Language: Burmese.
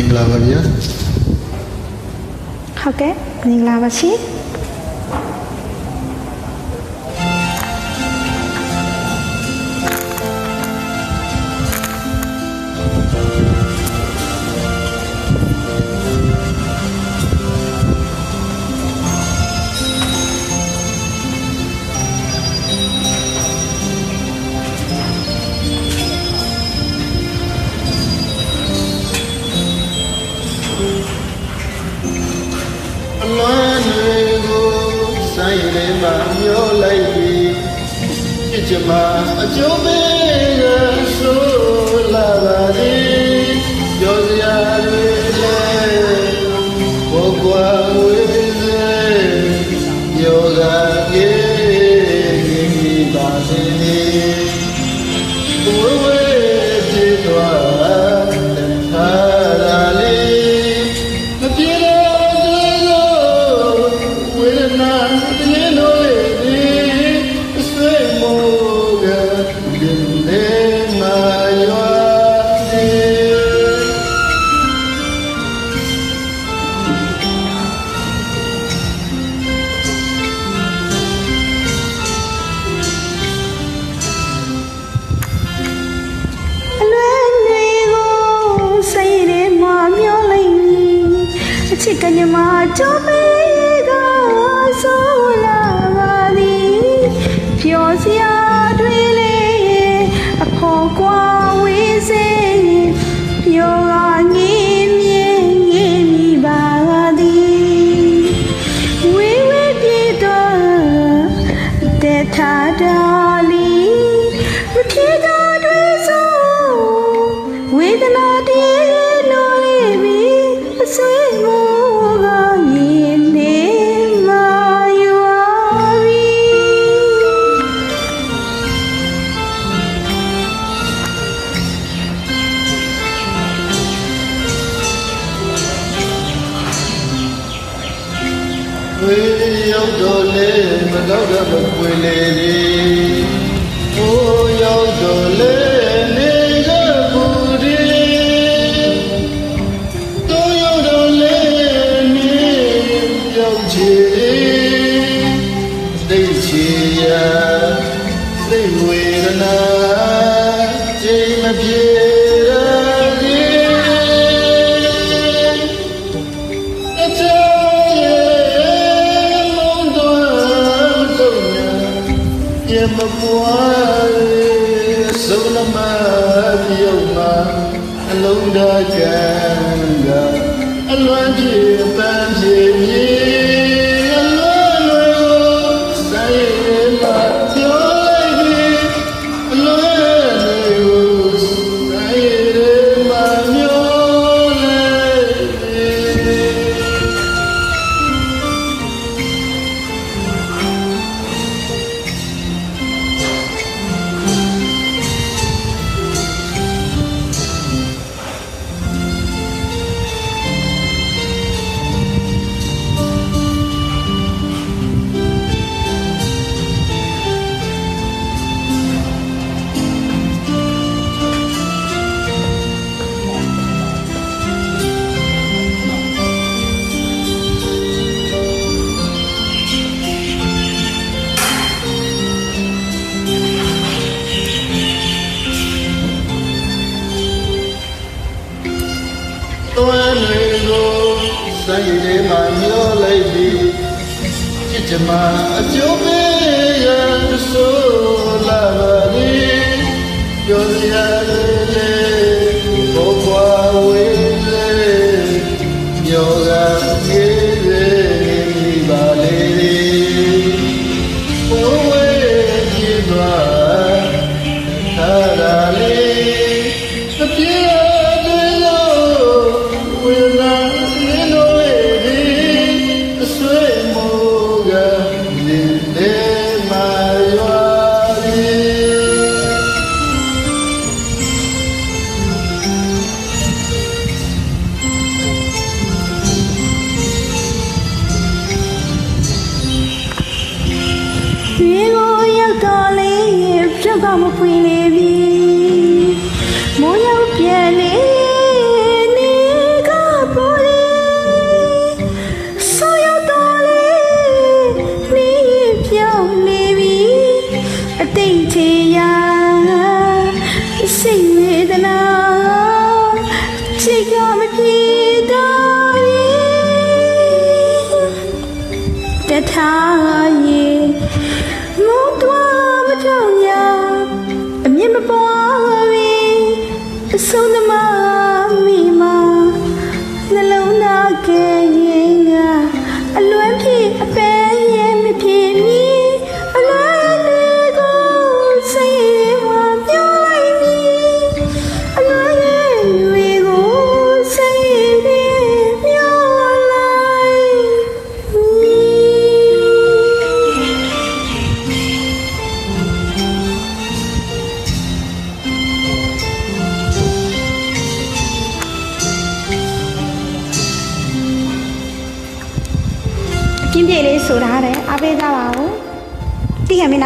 ္ဂလာပါဗျာဟုတ်ကဲ့မင်္ဂလာပါရှင်မျောလိုက်ပြီးဖြစ်ချင်မှအကျိုးပေးရဆိုလာပါလေပြောစရာတွေလည်းဘောကွာဝေးစေယောဂပြေပါစေဝဝေးပြေသွားထားရလေမပြေတော့ဝေဒနာချစ်ကညမကြိုးပေးကဆိုလာပါသည်ပြောစရာတွေလေအဖို့ကွာဝေးစေပြောကငင်းမြင်ငင်းမိပါသည်ဝေးဝေးပြေတော့တဲ့ထားတော်လီမပြေတော့တွေဆိုဝေဒနာတည်းလို့လေးပြီးအဆွေးမို့ဝေးရောက်တော့လေမတော့တော့မပွေလေလေဟိုးရောက်တော့လေနေကပူဒီတော့ရောက်တော့လေနေရောက်ချီသိချီရာသိဝေဒနာချိန်မပြေမပွားစုံလမပြုံးမှာအလုံးတကံကအလွမ်းပြေပန်းပြေမြေအလွမ်းလွယ်ဆိုင်ရမှာပြောလိုက်ပြီးအလွမ်းလွယ်ဆိုင်ရမှာမျောတွန်းတွေကိုစိုက်ထဲမှာမျောလိုက်ပြီးချစ်ချင်မှအကျိုးပေးရဆိုလာပါလေပြောစရာလေဘောကွာဝေးလေယောဂပြေးပါလေဘဝပြေးသွားထားရလေမပြေမဖွင့်လေပြီမိုးရောက်ပြန်လေနေက ဆုံးသမားမိမာနှလုံးသားကရင်ကအလွမ်းဖြစ်အပဲရင်မဖြစ်မီအလွမ်းတွေကိုစိတ်ဝါပြောလိုက်မီအလွမ်းတွေကိုစိတ်ပြောလိုက်မီပြင်းပြလေးဆိုထားတယ်အားပေးကြပါဦးတိရမင်း